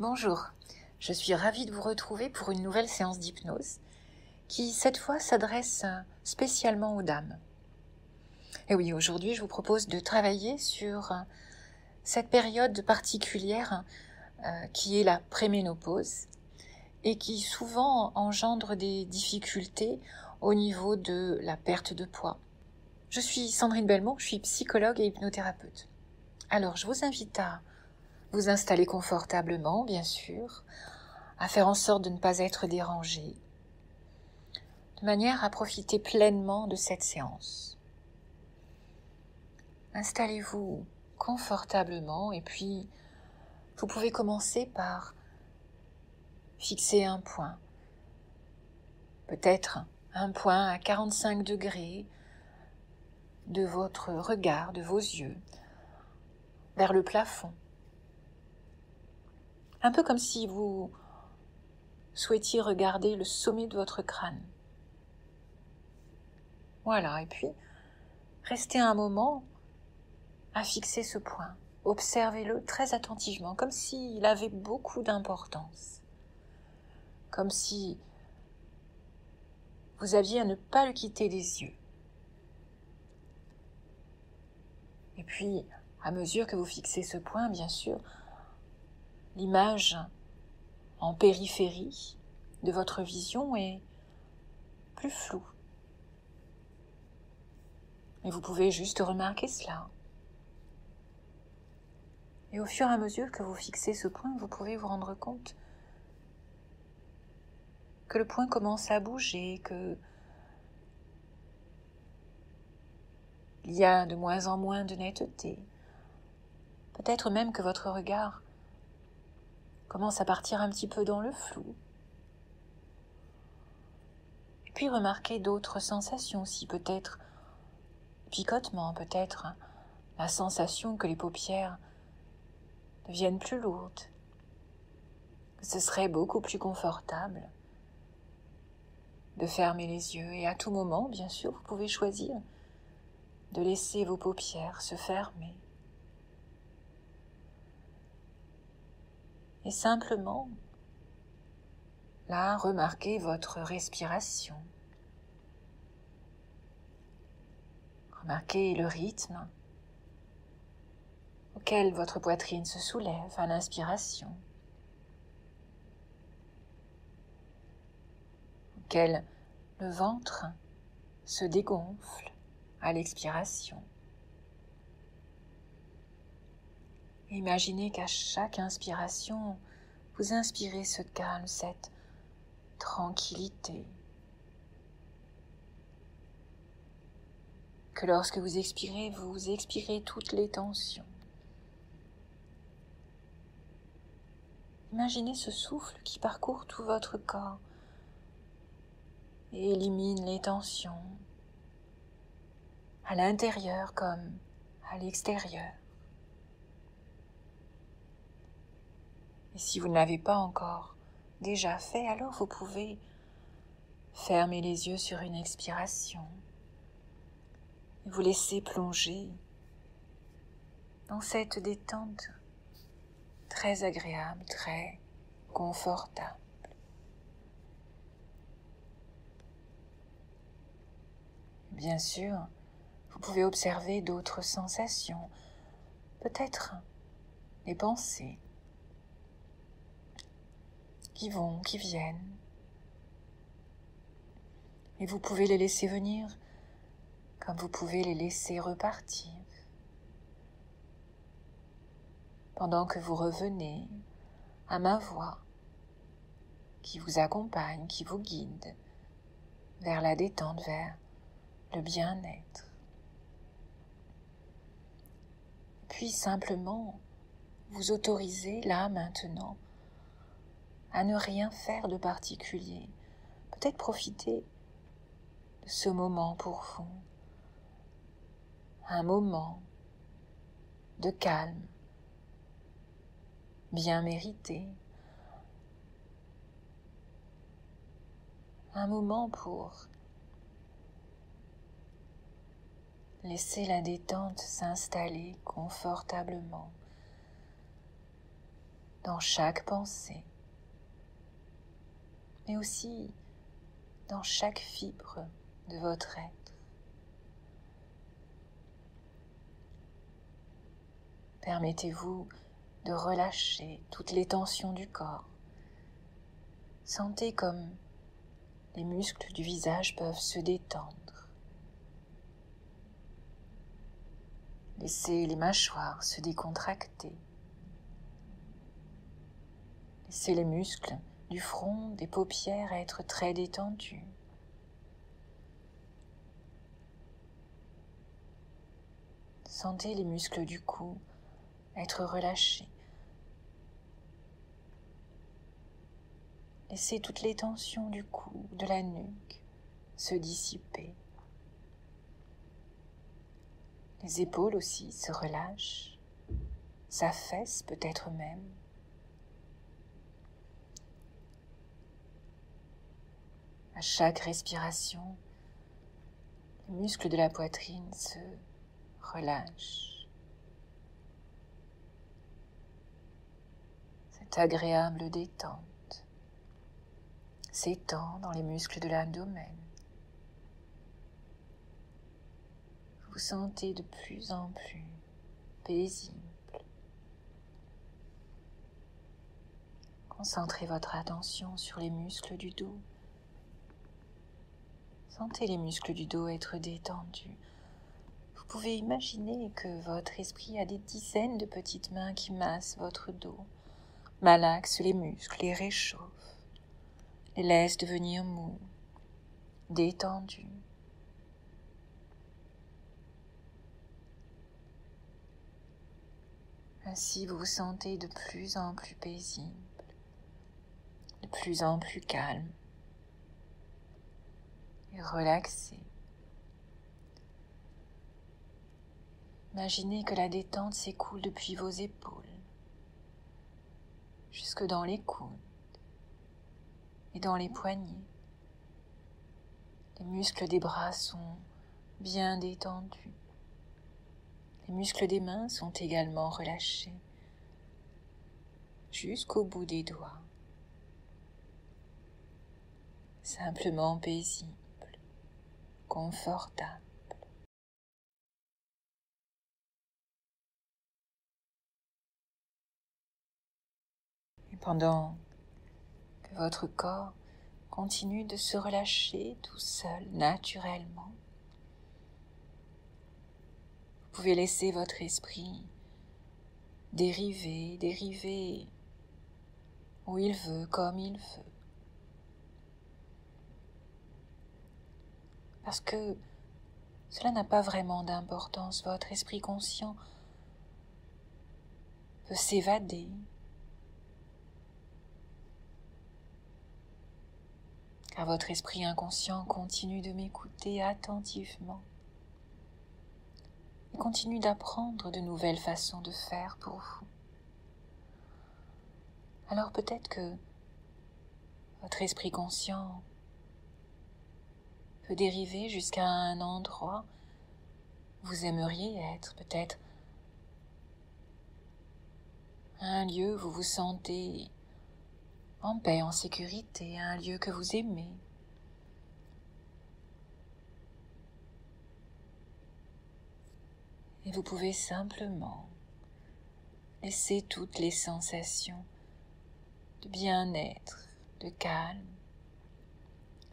Bonjour, je suis ravie de vous retrouver pour une nouvelle séance d'hypnose qui, cette fois, s'adresse spécialement aux dames. Et oui, aujourd'hui, je vous propose de travailler sur cette période particulière qui est la préménopause et qui souvent engendre des difficultés au niveau de la perte de poids. Je suis Sandrine Belmont, je suis psychologue et hypnothérapeute. Alors, je vous invite à vous installer confortablement, bien sûr, à faire en sorte de ne pas être dérangé, de manière à profiter pleinement de cette séance. Installez-vous confortablement et puis vous pouvez commencer par fixer un point, peut-être un point à 45 degrés de votre regard, de vos yeux, vers le plafond. Un peu comme si vous souhaitiez regarder le sommet de votre crâne. Voilà, et puis restez un moment à fixer ce point. Observez-le très attentivement, comme s'il avait beaucoup d'importance. Comme si vous aviez à ne pas le quitter des yeux. Et puis, à mesure que vous fixez ce point, bien sûr, l'image en périphérie de votre vision est plus floue. Et vous pouvez juste remarquer cela. Et au fur et à mesure que vous fixez ce point, vous pouvez vous rendre compte que le point commence à bouger, que il y a de moins en moins de netteté. Peut-être même que votre regard commence à partir un petit peu dans le flou. Et puis remarquez d'autres sensations aussi, peut-être picotement, peut-être la sensation que les paupières deviennent plus lourdes, que ce serait beaucoup plus confortable de fermer les yeux. Et à tout moment, bien sûr, vous pouvez choisir de laisser vos paupières se fermer. Et simplement, là, remarquez votre respiration. Remarquez le rythme auquel votre poitrine se soulève à l'inspiration, auquel le ventre se dégonfle à l'expiration. Imaginez qu'à chaque inspiration, vous inspirez ce calme, cette tranquillité. Que lorsque vous expirez toutes les tensions. Imaginez ce souffle qui parcourt tout votre corps et élimine les tensions, à l'intérieur comme à l'extérieur. Et si vous ne l'avez pas encore déjà fait, alors vous pouvez fermer les yeux sur une expiration et vous laisser plonger dans cette détente très agréable, très confortable. Bien sûr, vous pouvez observer d'autres sensations, peut-être des pensées qui vont, qui viennent. Et vous pouvez les laisser venir comme vous pouvez les laisser repartir. Pendant que vous revenez à ma voix qui vous accompagne, qui vous guide vers la détente, vers le bien-être. Puis simplement, vous autorisez là maintenant à ne rien faire de particulier. Peut-être profiter de ce moment pour vous. Un moment de calme, bien mérité. Un moment pour laisser la détente s'installer confortablement. dans chaque pensée, mais aussi dans chaque fibre de votre être. Permettez-vous de relâcher toutes les tensions du corps. Sentez comme les muscles du visage peuvent se détendre. Laissez les mâchoires se décontracter. Laissez les muscles du front, des paupières être très détendus. Sentez les muscles du cou être relâchés. Laissez toutes les tensions du cou, de la nuque, se dissiper. Les épaules aussi se relâchent, s'affaissent peut-être même. À chaque respiration, les muscles de la poitrine se relâchent. Cette agréable détente s'étend dans les muscles de l'abdomen. Vous vous sentez de plus en plus paisible. Concentrez votre attention sur les muscles du dos. Sentez les muscles du dos être détendus. Vous pouvez imaginer que votre esprit a des dizaines de petites mains qui massent votre dos, malaxent les muscles, les réchauffent, les laissent devenir mous, détendus. Ainsi, vous vous sentez de plus en plus paisible, de plus en plus calme et relaxé. Imaginez que la détente s'écoule depuis vos épaules, jusque dans les coudes et dans les poignets. Les muscles des bras sont bien détendus. Les muscles des mains sont également relâchés, jusqu'au bout des doigts. Simplement paisible, confortable. Et pendant que votre corps continue de se relâcher tout seul, naturellement, vous pouvez laisser votre esprit dériver où il veut, comme il veut. Parce que cela n'a pas vraiment d'importance. Votre esprit conscient peut s'évader. Car votre esprit inconscient continue de m'écouter attentivement. Il continue d'apprendre de nouvelles façons de faire pour vous. Alors peut-être que votre esprit conscient peut dériver jusqu'à un endroit où vous aimeriez être, peut-être un lieu où vous vous sentez en paix, en sécurité, un lieu que vous aimez. Et vous pouvez simplement laisser toutes les sensations de bien-être, de calme,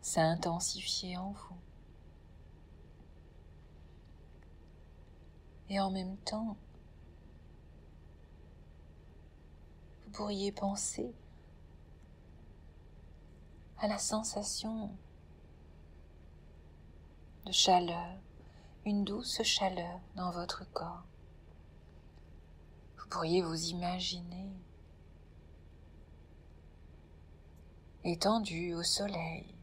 s'intensifier en vous. Et en même temps, vous pourriez penser à la sensation de chaleur, une douce chaleur dans votre corps. Vous pourriez vous imaginer étendu au soleil,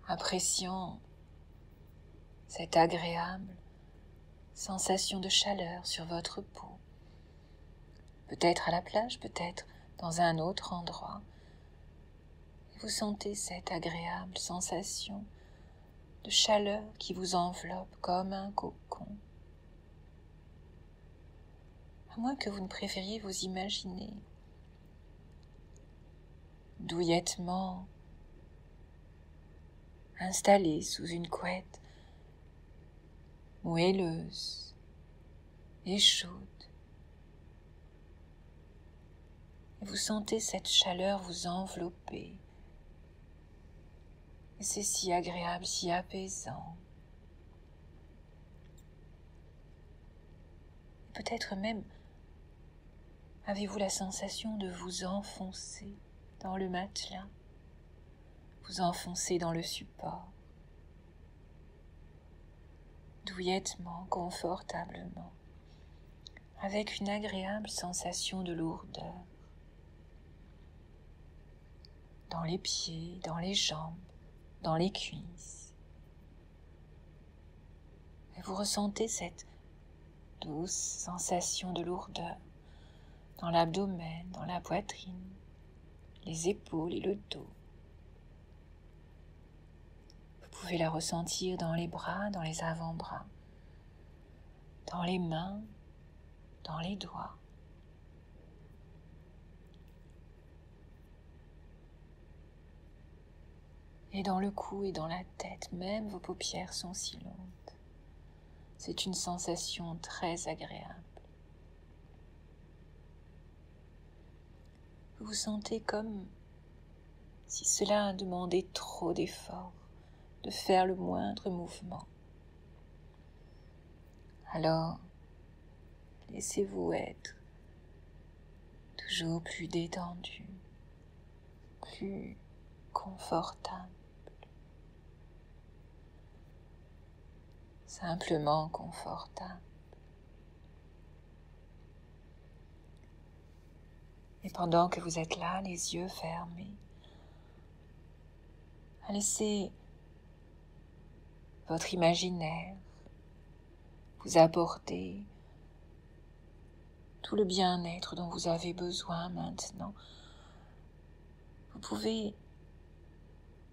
appréciant cette agréable sensation de chaleur sur votre peau. Peut-être à la plage, peut-être dans un autre endroit. Et vous sentez cette agréable sensation de chaleur qui vous enveloppe comme un cocon. À moins que vous ne préfériez vous imaginer douillettement installé sous une couette moelleuse et chaude. Et vous sentez cette chaleur vous envelopper. Et c'est si agréable, si apaisant. Peut-être même avez-vous la sensation de vous enfoncer dans le matelas, vous enfoncer dans le support, douillettement, confortablement, avec une agréable sensation de lourdeur dans les pieds, dans les jambes, dans les cuisses. Et vous ressentez cette douce sensation de lourdeur dans l'abdomen, dans la poitrine, les épaules et le dos. Vous pouvez la ressentir dans les bras, dans les avant-bras, dans les mains, dans les doigts. Et dans le cou et dans la tête, même vos paupières sont si longues. C'est une sensation très agréable. Vous vous sentez comme si cela demandait trop d'efforts, de faire le moindre mouvement. Alors, laissez-vous être toujours plus détendu, plus confortable, simplement confortable. Et pendant que vous êtes là, les yeux fermés, à laisser votre imaginaire vous apporter tout le bien-être dont vous avez besoin maintenant. Vous pouvez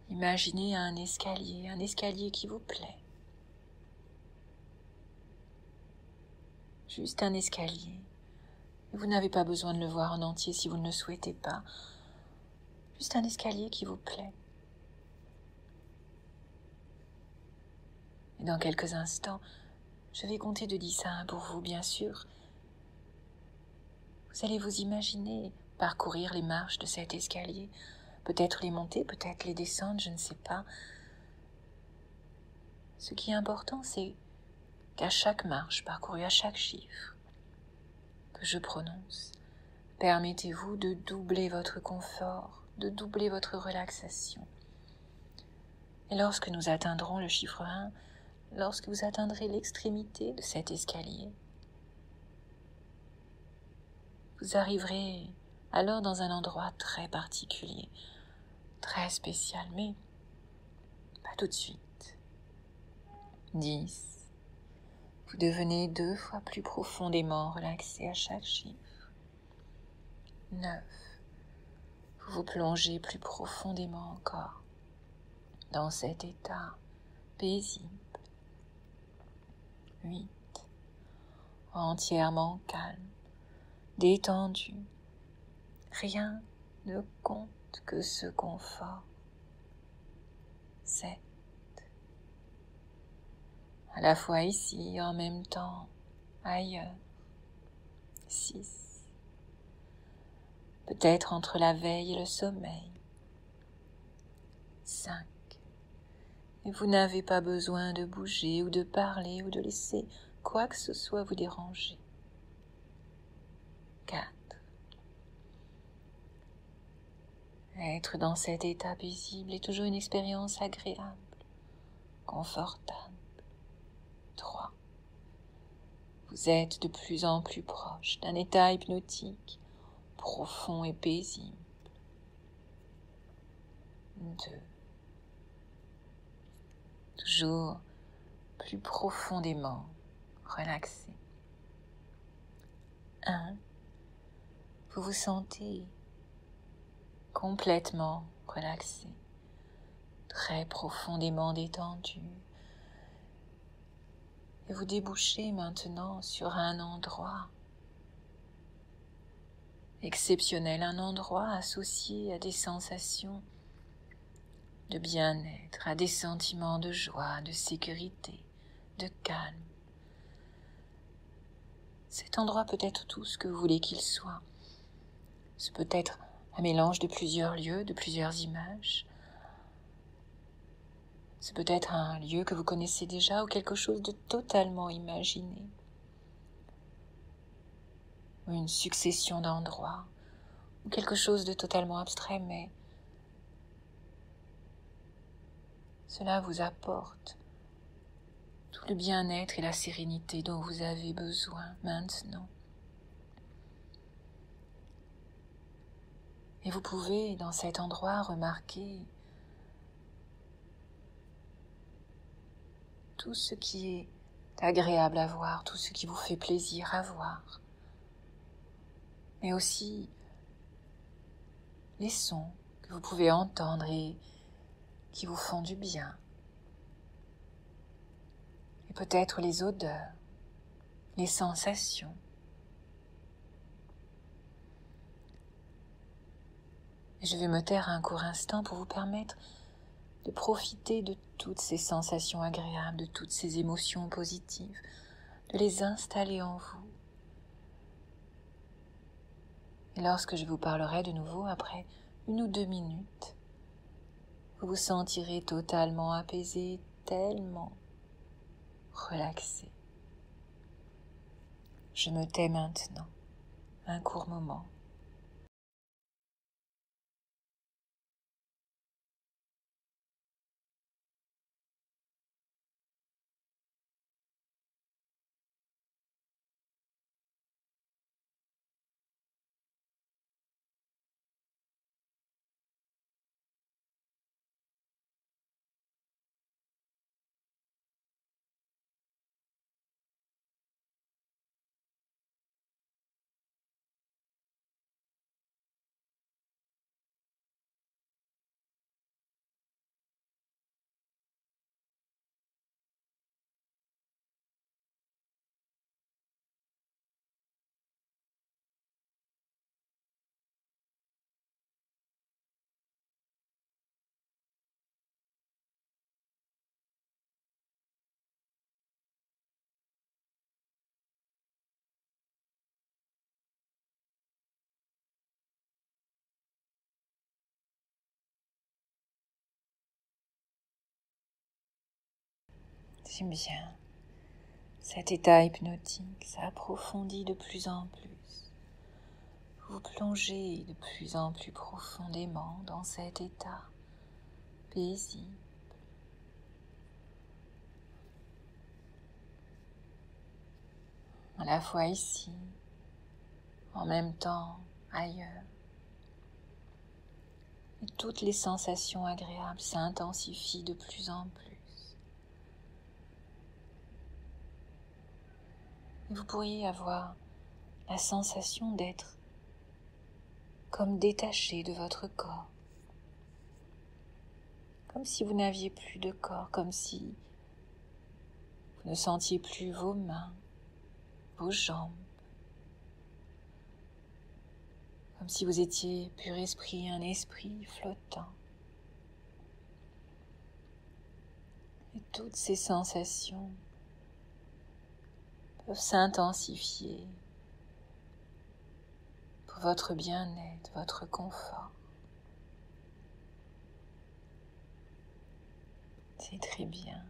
imaginer un escalier qui vous plaît. Juste un escalier. Et vous n'avez pas besoin de le voir en entier si vous ne le souhaitez pas. Juste un escalier qui vous plaît. Et dans quelques instants, je vais compter de 10 à 1 pour vous, bien sûr. Vous allez vous imaginer parcourir les marches de cet escalier, peut-être les monter, peut-être les descendre, je ne sais pas. Ce qui est important, c'est qu'à chaque marche parcourue, à chaque chiffre que je prononce, permettez-vous de doubler votre confort, de doubler votre relaxation. Et lorsque nous atteindrons le chiffre 1, lorsque vous atteindrez l'extrémité de cet escalier, vous arriverez alors dans un endroit très particulier, très spécial, mais pas tout de suite. 10. Vous devenez 2 fois plus profondément relaxé à chaque chiffre. 9. Vous vous plongez plus profondément encore dans cet état paisible. 8. Entièrement calme, détendu. Rien ne compte que ce confort. 7. À la fois ici, en même temps, ailleurs. 6. Peut-être entre la veille et le sommeil. 5. Et vous n'avez pas besoin de bouger ou de parler ou de laisser quoi que ce soit vous déranger. 4. Être dans cet état paisible est toujours une expérience agréable, confortable. 3. Vous êtes de plus en plus proche d'un état hypnotique, profond et paisible. 2. Toujours plus profondément relaxé. 1. Vous vous sentez complètement relaxé, très profondément détendu. Et vous débouchez maintenant sur un endroit exceptionnel, un endroit associé à des sensations de bien-être, à des sentiments de joie, de sécurité, de calme. Cet endroit peut être tout ce que vous voulez qu'il soit. Ce peut être un mélange de plusieurs lieux, de plusieurs images. Ce peut être un lieu que vous connaissez déjà ou quelque chose de totalement imaginé. Ou une succession d'endroits, ou quelque chose de totalement abstrait, mais cela vous apporte tout le bien-être et la sérénité dont vous avez besoin maintenant. Et vous pouvez, dans cet endroit, remarquer tout ce qui est agréable à voir, tout ce qui vous fait plaisir à voir, mais aussi les sons que vous pouvez entendre et qui vous font du bien, et peut-être les odeurs, les sensations. Et je vais me taire un court instant pour vous permettre de profiter de toutes ces sensations agréables, de toutes ces émotions positives, de les installer en vous. Et lorsque je vous parlerai de nouveau, après 1 ou 2 minutes, vous vous sentirez totalement apaisé, tellement relaxé. Je me tais maintenant, un court moment. C'est bien. Cet état hypnotique s'approfondit de plus en plus. Vous plongez de plus en plus profondément dans cet état paisible. À la fois ici, en même temps ailleurs. Et toutes les sensations agréables s'intensifient de plus en plus. Et vous pourriez avoir la sensation d'être comme détaché de votre corps. Comme si vous n'aviez plus de corps, comme si vous ne sentiez plus vos mains, vos jambes. Comme si vous étiez pur esprit, un esprit flottant. Et toutes ces sensations peuvent s'intensifier pour votre bien-être, votre confort. C'est très bien.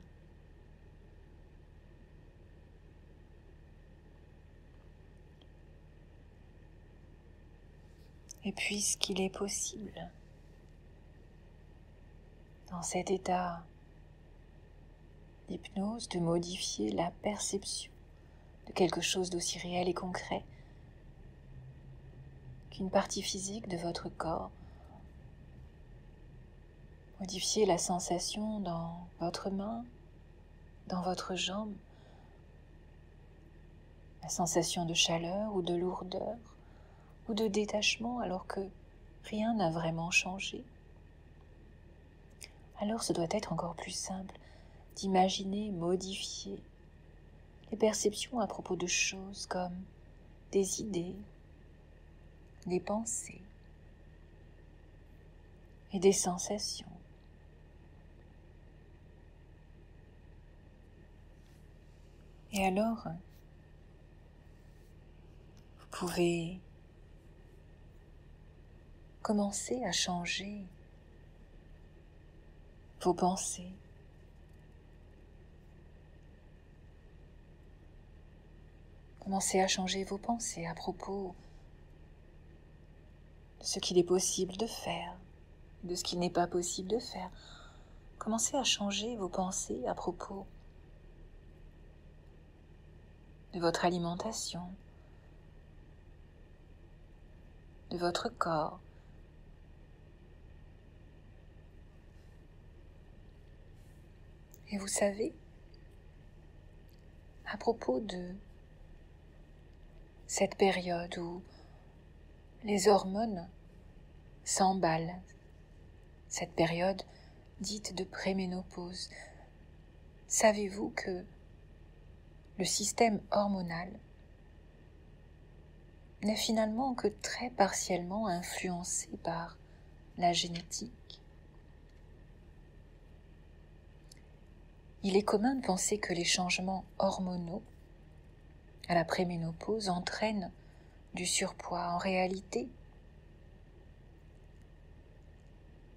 Et puisqu'il est possible, dans cet état d'hypnose, de modifier la perception de quelque chose d'aussi réel et concret qu'une partie physique de votre corps, modifier la sensation dans votre main, dans votre jambe, la sensation de chaleur ou de lourdeur ou de détachement alors que rien n'a vraiment changé. Alors ce doit être encore plus simple d'imaginer, modifier les perceptions à propos de choses comme des idées, des pensées et des sensations. Et alors, vous pouvez commencer à changer vos pensées. Commencez à changer vos pensées à propos de ce qu'il est possible de faire, de ce qu'il n'est pas possible de faire. Commencez à changer vos pensées à propos de votre alimentation, de votre corps. Et vous savez, à propos de cette période où les hormones s'emballent, cette période dite de préménopause, savez-vous que le système hormonal n'est finalement que très partiellement influencé par la génétique? Il est commun de penser que les changements hormonaux à la préménopause entraînent du surpoids. En réalité,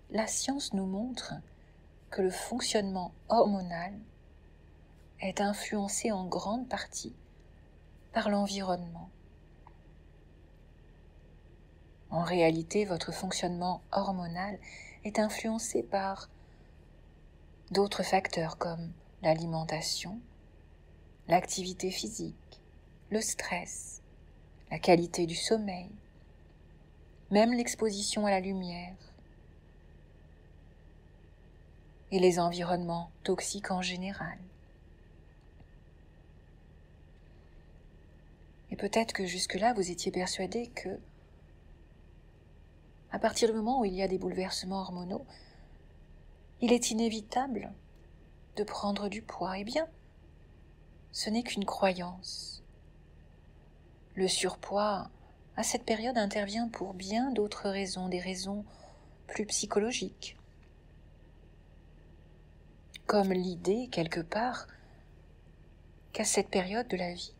la science nous montre que le fonctionnement hormonal est influencé en grande partie par l'environnement. En réalité, votre fonctionnement hormonal est influencé par d'autres facteurs comme l'alimentation, l'activité physique, le stress, la qualité du sommeil, même l'exposition à la lumière et les environnements toxiques en général. Et peut-être que jusque-là, vous étiez persuadé que, à partir du moment où il y a des bouleversements hormonaux, il est inévitable de prendre du poids. Eh bien, ce n'est qu'une croyance. Le surpoids, à cette période, intervient pour bien d'autres raisons, des raisons plus psychologiques, comme l'idée, quelque part, qu'à cette période de la vie,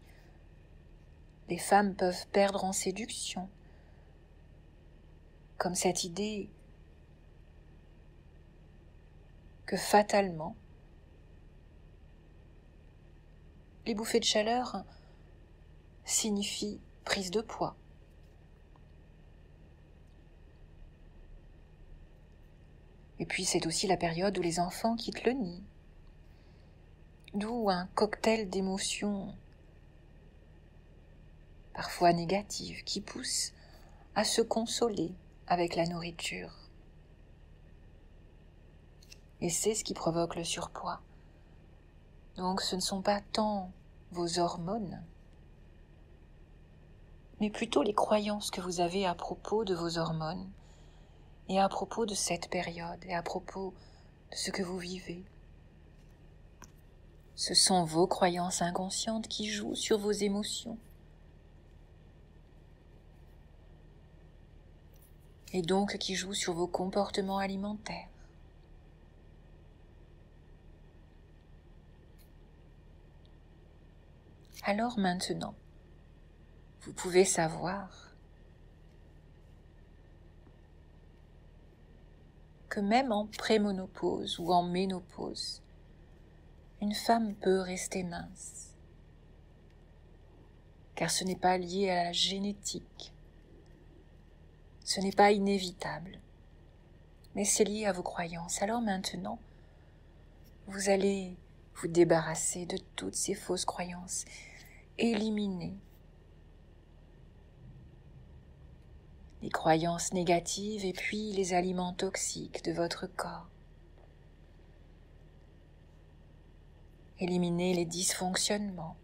les femmes peuvent perdre en séduction, comme cette idée que fatalement, les bouffées de chaleur signifient prise de poids. Et puis c'est aussi la période où les enfants quittent le nid, d'où un cocktail d'émotions parfois négatives qui poussent à se consoler avec la nourriture. Et c'est ce qui provoque le surpoids. Donc ce ne sont pas tant vos hormones, mais plutôt les croyances que vous avez à propos de vos hormones et à propos de cette période et à propos de ce que vous vivez. Ce sont vos croyances inconscientes qui jouent sur vos émotions. Et donc qui jouent sur vos comportements alimentaires. Alors maintenant, vous pouvez savoir que même en préménopause ou en ménopause, une femme peut rester mince, car ce n'est pas lié à la génétique, ce n'est pas inévitable, mais c'est lié à vos croyances. Alors maintenant, vous allez vous débarrasser de toutes ces fausses croyances, éliminer les croyances négatives et puis les aliments toxiques de votre corps. Éliminer les dysfonctionnements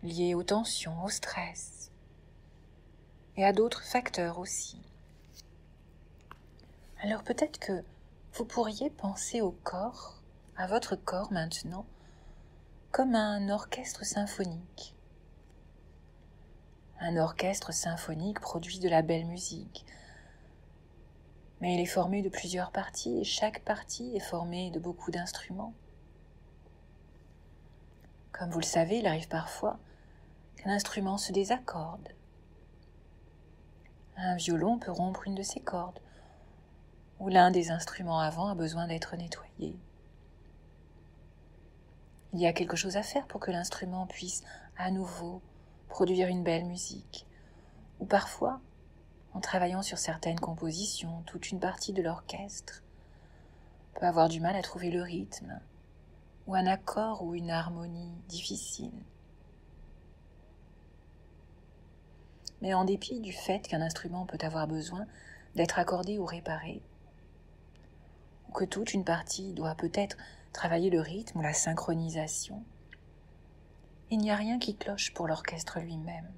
liés aux tensions, au stress et à d'autres facteurs aussi. Alors peut-être que vous pourriez penser au corps, à votre corps maintenant, comme un orchestre symphonique. Un orchestre symphonique produit de la belle musique, mais il est formé de plusieurs parties et chaque partie est formée de beaucoup d'instruments. Comme vous le savez, il arrive parfois qu'un instrument se désaccorde. Un violon peut rompre une de ses cordes, ou l'un des instruments avant a besoin d'être nettoyé. Il y a quelque chose à faire pour que l'instrument puisse à nouveau produire une belle musique, ou parfois, en travaillant sur certaines compositions, toute une partie de l'orchestre peut avoir du mal à trouver le rythme, ou un accord ou une harmonie difficile. Mais en dépit du fait qu'un instrument peut avoir besoin d'être accordé ou réparé, ou que toute une partie doit peut-être travailler le rythme ou la synchronisation, il n'y a rien qui cloche pour l'orchestre lui-même.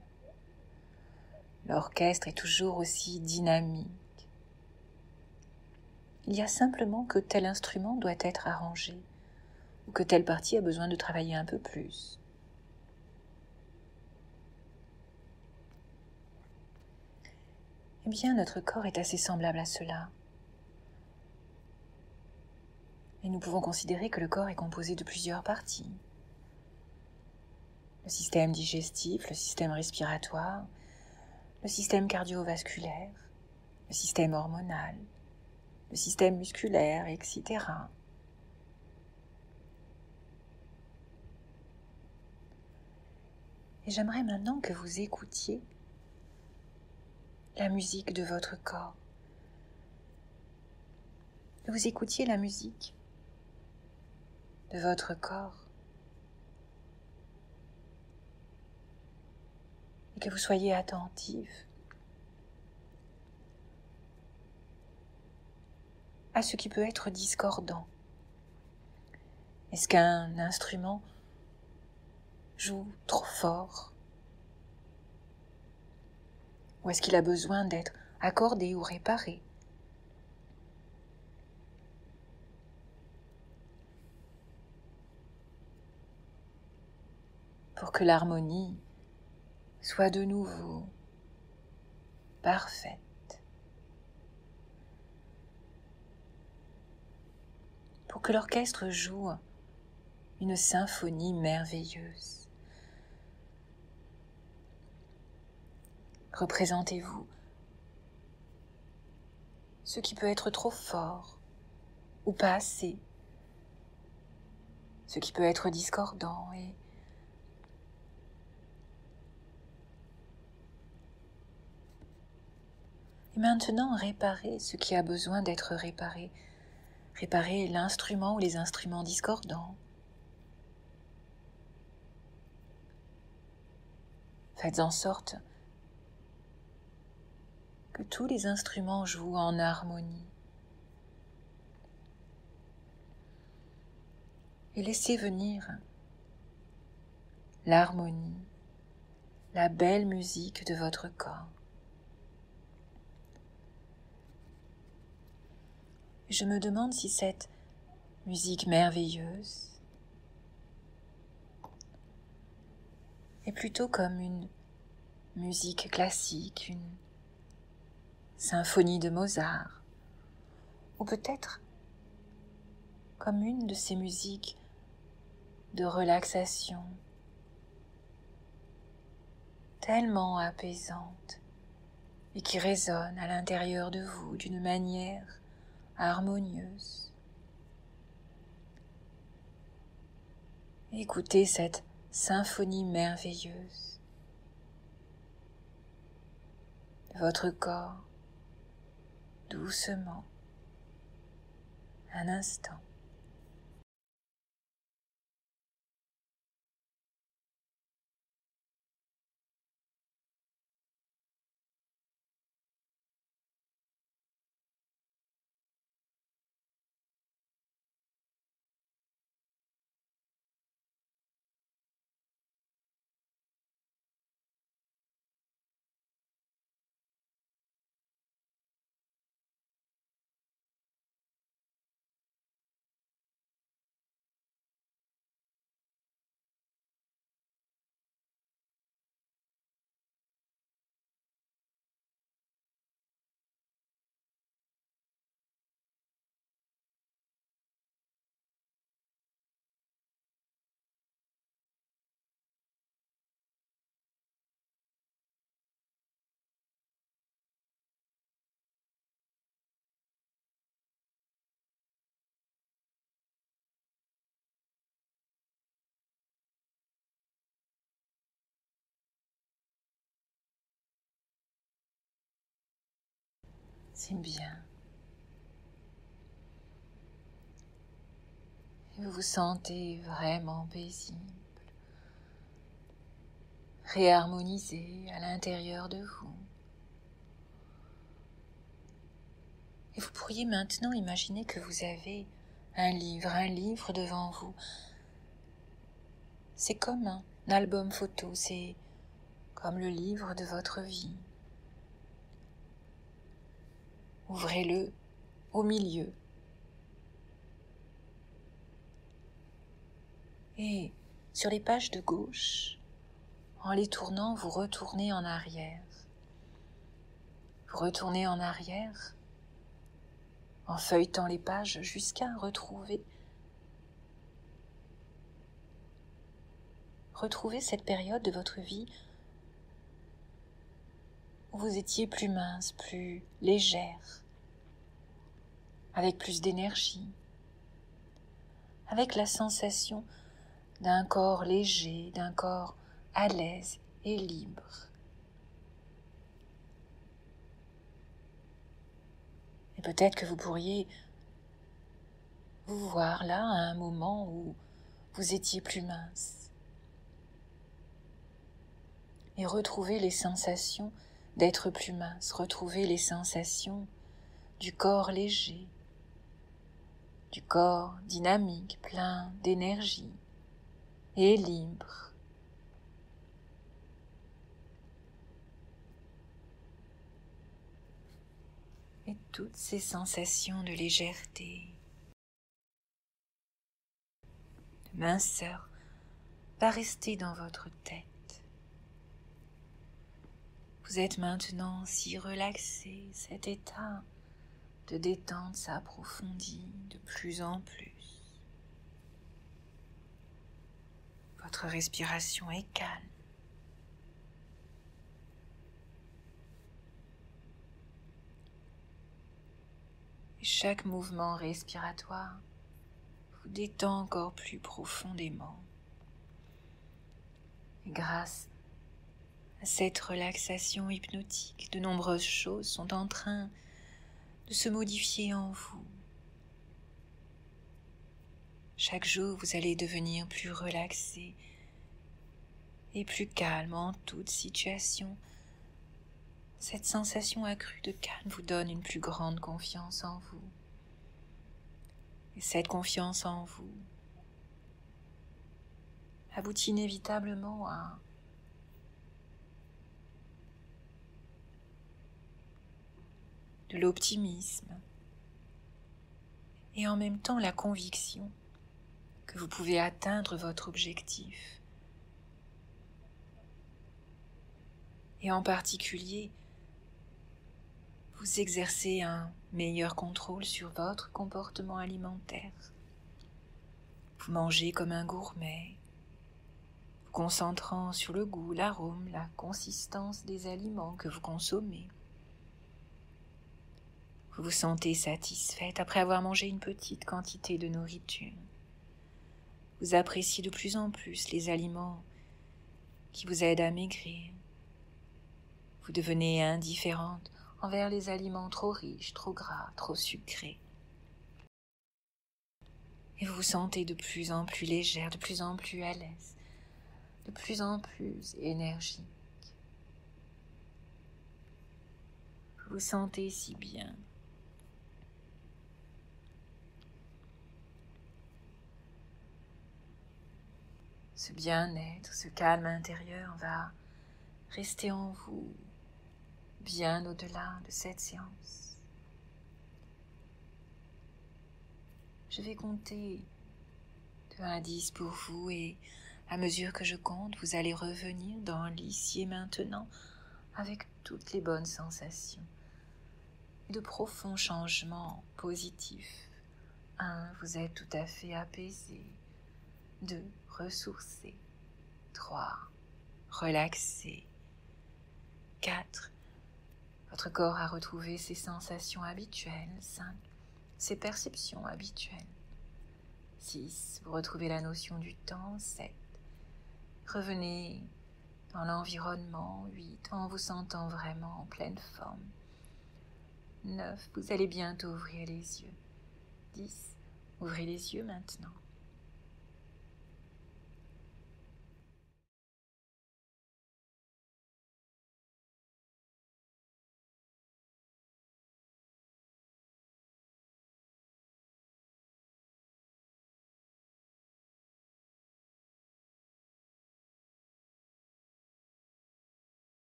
L'orchestre est toujours aussi dynamique. Il y a simplement que tel instrument doit être arrangé, ou que telle partie a besoin de travailler un peu plus. Eh bien, notre corps est assez semblable à cela. Et nous pouvons considérer que le corps est composé de plusieurs parties. Le système digestif, le système respiratoire, le système cardiovasculaire, le système hormonal, le système musculaire, etc. Et j'aimerais maintenant que vous écoutiez la musique de votre corps. Que vous écoutiez la musique de votre corps. Et que vous soyez attentif à ce qui peut être discordant. Est-ce qu'un instrument joue trop fort? Ou est-ce qu'il a besoin d'être accordé ou réparé? Pour que l'harmonie soit de nouveau parfaite. Pour que l'orchestre joue une symphonie merveilleuse. Représentez-vous ce qui peut être trop fort ou pas assez, ce qui peut être discordant et maintenant réparez ce qui a besoin d'être réparé. Réparez l'instrument ou les instruments discordants. Faites en sorte que tous les instruments jouent en harmonie. Et laissez venir l'harmonie, la belle musique de votre corps. Je me demande si cette musique merveilleuse est plutôt comme une musique classique, une symphonie de Mozart, ou peut-être comme une de ces musiques de relaxation, tellement apaisante et qui résonne à l'intérieur de vous d'une manière harmonieuse. Écoutez cette symphonie merveilleuse de votre corps, doucement, un instant. C'est bien. Et vous vous sentez vraiment paisible, réharmonisé à l'intérieur de vous. Et vous pourriez maintenant imaginer que vous avez un livre devant vous. C'est comme un album photo, c'est comme le livre de votre vie. Ouvrez-le au milieu. Et sur les pages de gauche, en les tournant, vous retournez en arrière. Vous retournez en arrière en feuilletant les pages jusqu'à retrouver cette période de votre vie où vous étiez plus mince, plus légère, avec plus d'énergie, avec la sensation d'un corps léger, d'un corps à l'aise et libre. Et peut-être que vous pourriez vous voir là à un moment où vous étiez plus mince et retrouver les sensations d'être plus mince, retrouver les sensations du corps léger, du corps dynamique, plein d'énergie et libre. Et toutes ces sensations de légèreté, de minceur, va rester dans votre tête. Vous êtes maintenant si relaxé, cet état de détente s'approfondit de plus en plus. Votre respiration est calme. Et chaque mouvement respiratoire vous détend encore plus profondément. Et grâce à cette relaxation hypnotique, de nombreuses choses sont en train de se modifier en vous. Chaque jour, vous allez devenir plus relaxé et plus calme en toute situation. Cette sensation accrue de calme vous donne une plus grande confiance en vous. Et cette confiance en vous aboutit inévitablement à de l'optimisme et en même temps la conviction que vous pouvez atteindre votre objectif. Et en particulier, vous exercez un meilleur contrôle sur votre comportement alimentaire. Vous mangez comme un gourmet, vous concentrant sur le goût, l'arôme, la consistance des aliments que vous consommez. Vous vous sentez satisfaite après avoir mangé une petite quantité de nourriture. Vous appréciez de plus en plus les aliments qui vous aident à maigrir. Vous devenez indifférente envers les aliments trop riches, trop gras, trop sucrés. Et vous vous sentez de plus en plus légère, de plus en plus à l'aise, de plus en plus énergique. Vous vous sentez si bien. Ce bien-être, ce calme intérieur va rester en vous bien au-delà de cette séance. Je vais compter de 1 à 10 pour vous et à mesure que je compte, vous allez revenir dans l'ici et maintenant avec toutes les bonnes sensations et de profonds changements positifs. 1, vous êtes tout à fait apaisé. 2, ressourcé. 3, relaxé. 4, votre corps a retrouvé ses sensations habituelles. 5, ses perceptions habituelles. 6, vous retrouvez la notion du temps. 7, revenez dans l'environnement. 8, en vous sentant vraiment en pleine forme. 9, vous allez bientôt ouvrir les yeux. 10, ouvrez les yeux maintenant.